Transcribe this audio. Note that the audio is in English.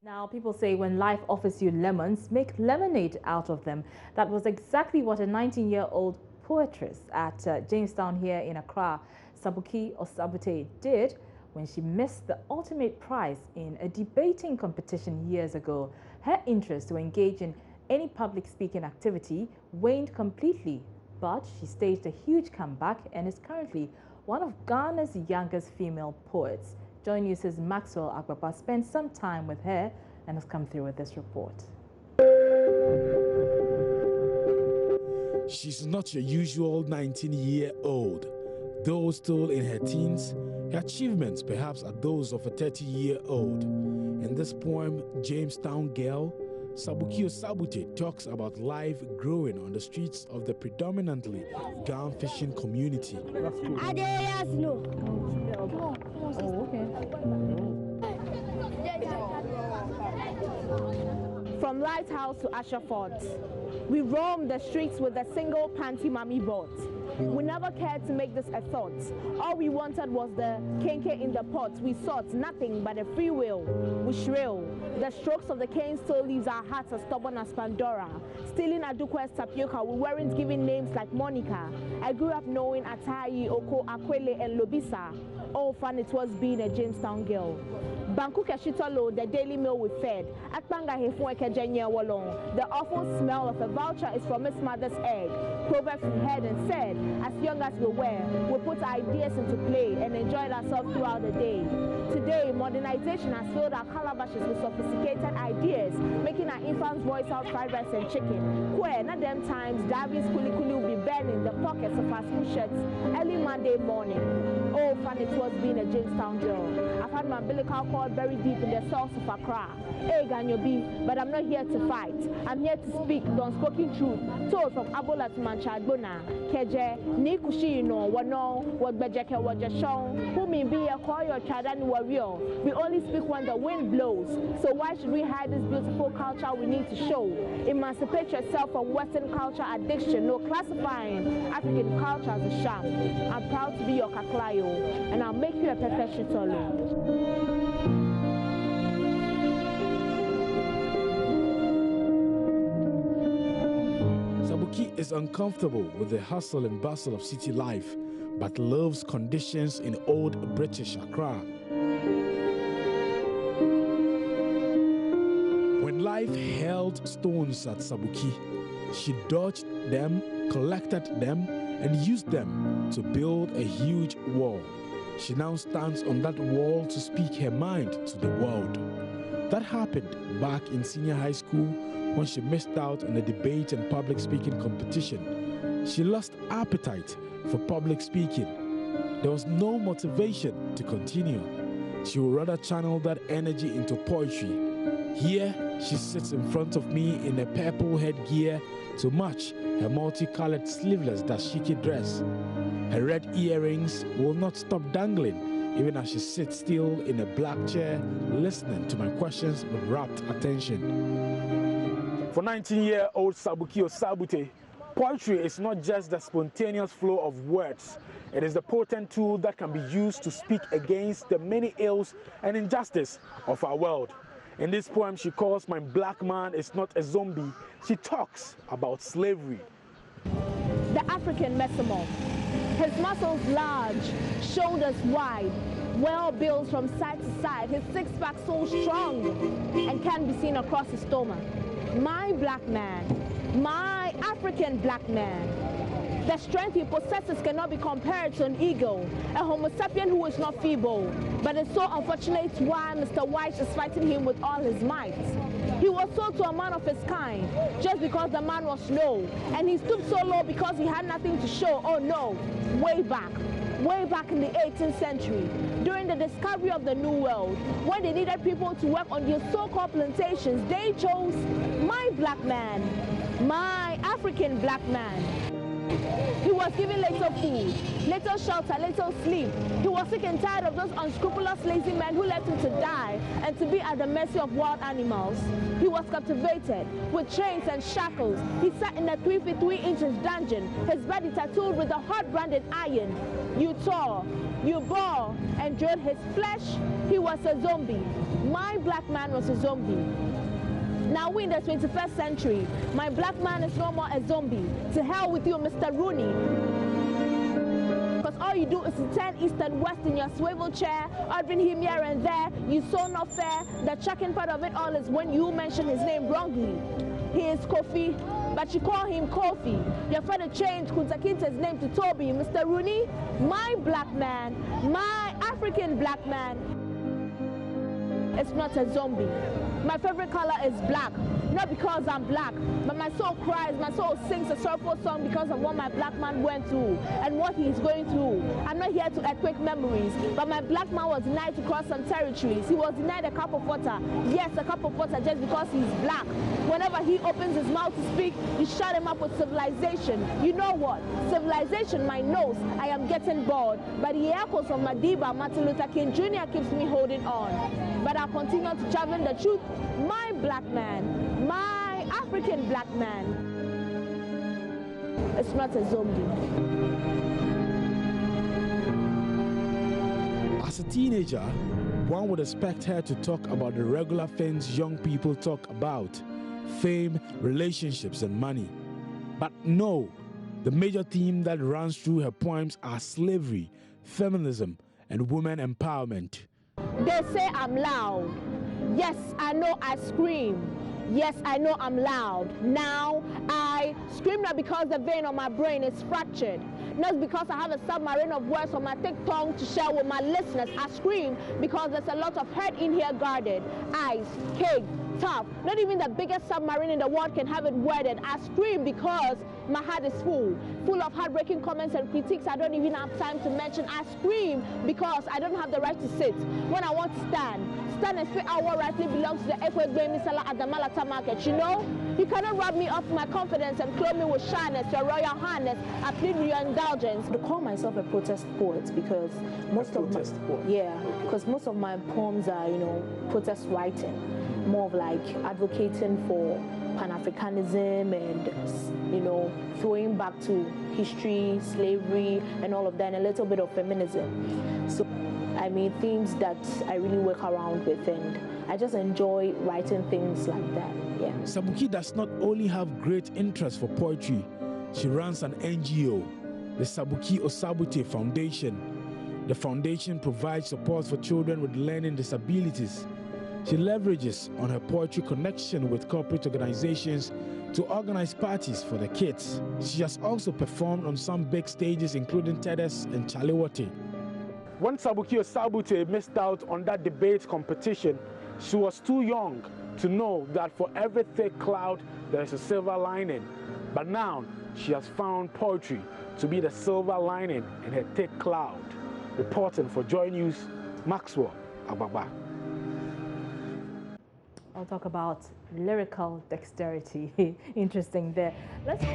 Now, people say when life offers you lemons, make lemonade out of them. That was exactly what a 19-year-old poetess at Jamestown here in Accra, Sabukie Osabutey, did when she missed the ultimate prize in a debating competition years ago. Her interest to engage in any public speaking activity waned completely, but she staged a huge comeback and is currently one of Ghana's youngest female poets. Joy News' Maxwell Agbapa spent some time with her and has come through with this report. She's not your usual 19-year-old. Though still in her teens, her achievements perhaps are those of a 30-year-old. In this poem, Jamestown Girl, Sabukie Osabutey talks about life growing on the streets of the predominantly Ghan fishing community. From Lighthouse to Asherford, we roamed the streets with a single panty mommy bought. We never cared to make this a thought. All we wanted was the kenke in the pot. We sought nothing but a free will. We shrill. The strokes of the cane still leaves our hearts as stubborn as Pandora. Stealing Adukwe's tapioca, we weren't given names like Monica. I grew up knowing Atayi, Oko, Akwele, and Lobisa. Oh, fun it was being a Jamestown girl. Banku Keshitolo, the daily meal we fed. Atbanga Hefueke Jenya Walong. The awful smell of a vulture is from its mother's egg. Proverbs we heard and said, as young as we were, we put ideas into play and enjoyed ourselves throughout the day. Today, modernization has filled our calabashes with sophisticated ideas, making our infants voice out fried rice and chicken. Where, at them times, Darwin's kuli will be burning the pockets of our school shirts early Monday morning. Oh, fun it was being a Jamestown girl. I've had my umbilical cord buried deep in the source of Accra. Hey, Ganyobi, but I'm not here to fight. I'm here to speak the unspoken truth, told from Abola to Manchadbona. Keje, Nikushi no, Wano, Wabejeke Wajashon, who may be a call your Chadan warrior. We only speak when the wind blows. So why should we hide this beautiful culture we need to show? Emancipate yourself from Western culture addiction, no classifying African culture as a sham. I'm proud to be your Kaklayo, and I'll make you a perfect shitolo. Sabukie is uncomfortable with the hustle and bustle of city life, but loves conditions in old British Accra. When life hurled stones at Sabukie, she dodged them, collected them, and used them to build a huge wall. She now stands on that wall to speak her mind to the world. That happened back in senior high school when she missed out on a debate and public speaking competition. She lost appetite for public speaking. There was no motivation to continue. She would rather channel that energy into poetry. Here, she sits in front of me in a purple headgear to match her multicolored sleeveless dashiki dress. Her red earrings will not stop dangling even as she sits still in a black chair listening to my questions with rapt attention. For 19-year-old Sabukie Osabutey, poetry is not just the spontaneous flow of words. It is the potent tool that can be used to speak against the many ills and injustice of our world. In this poem, she calls My Black Man Is Not a Zombie. She talks about slavery. The African mesomorph. His muscles large, shoulders wide, well built from side to side, his six-pack so strong and can be seen across his stomach. My black man, my African black man. The strength he possesses cannot be compared to an eagle, a homo sapien who is not feeble. But it's so unfortunate why Mr. White is fighting him with all his might. He was sold to a man of his kind just because the man was low. And he stooped so low because he had nothing to show. Oh no, way back in the 18th century, during the discovery of the New World, when they needed people to work on their so-called plantations, they chose my black man, my African black man. He was given little food, little shelter, little sleep. He was sick and tired of those unscrupulous, lazy men who left him to die and to be at the mercy of wild animals. He was captivated with chains and shackles. He sat in a 3 feet 3 inches dungeon, his body tattooed with a hot branded iron. You tore, you bore, and drilled his flesh. He was a zombie. My black man was a zombie. Now we're in the 21st century. My black man is no more a zombie. To hell with you, Mr. Rooney. Because all you do is to turn east and west in your swivel chair, ordering him here and there. You so not fair. The shocking part of it all is when you mention his name wrongly. He is Kofi, but you call him Kofi. Your father changed Kunta Kinte's name to Toby. Mr. Rooney, my black man, my African black man, it's not a zombie. My favorite color is black, not because I'm black, but my soul cries, my soul sings a sorrowful song because of what my black man went through and what he is going through. I'm not here to earthquake memories, but my black man was denied to cross some territories. He was denied a cup of water. Yes, a cup of water just because he's black. Whenever he opens his mouth to speak, you shut him up with civilization. You know what? Civilization, my nose, I am getting bored. But the echoes of Madiba, Martin Luther King Jr. keeps me holding on. But I'll continue to travel the truth. My black man, my African black man, it's not a zombie. As a teenager, one would expect her to talk about the regular things young people talk about: fame, relationships, and money. But no, the major theme that runs through her poems are slavery, feminism, and women empowerment. They say I'm loud. Yes, I know I scream. Yes, I know I'm loud. Now, I scream not because the vein on my brain is fractured. Not because I have a submarine of words on my thick tongue to share with my listeners. I scream because there's a lot of hurt in here guarded. Ice, cake, tough. Not even the biggest submarine in the world can have it worded. I scream because my heart is full of heartbreaking comments and critiques I don't even have time to mention. I scream because I don't have the right to sit when I want to stand and speak out what rightly belongs to the Ekwe Gremi Sala at the Malata market. You know, you cannot rob me of my confidence and clothe me with shyness. Your royal highness, I plead with your indulgence. I call myself a protest poet because most of my poems are, you know, protest writing, more of like advocating for Pan-Africanism and, you know, throwing back to history, slavery, and all of that, and a little bit of feminism. So, I mean, things that I really work around with, and I just enjoy writing things like that, yeah. Sabukie does not only have great interest for poetry, she runs an NGO, the Sabukie Osabutey Foundation. The foundation provides support for children with learning disabilities. She leverages on her poetry connection with corporate organizations to organize parties for the kids. She has also performed on some big stages, including TEDx and Chaliwati. When Sabukie Osabutey missed out on that debate competition, she was too young to know that for every thick cloud, there is a silver lining. But now, she has found poetry to be the silver lining in her thick cloud. Reporting for Joy News, Maxwell Ababa. I'll talk about lyrical dexterity. Interesting there. Let's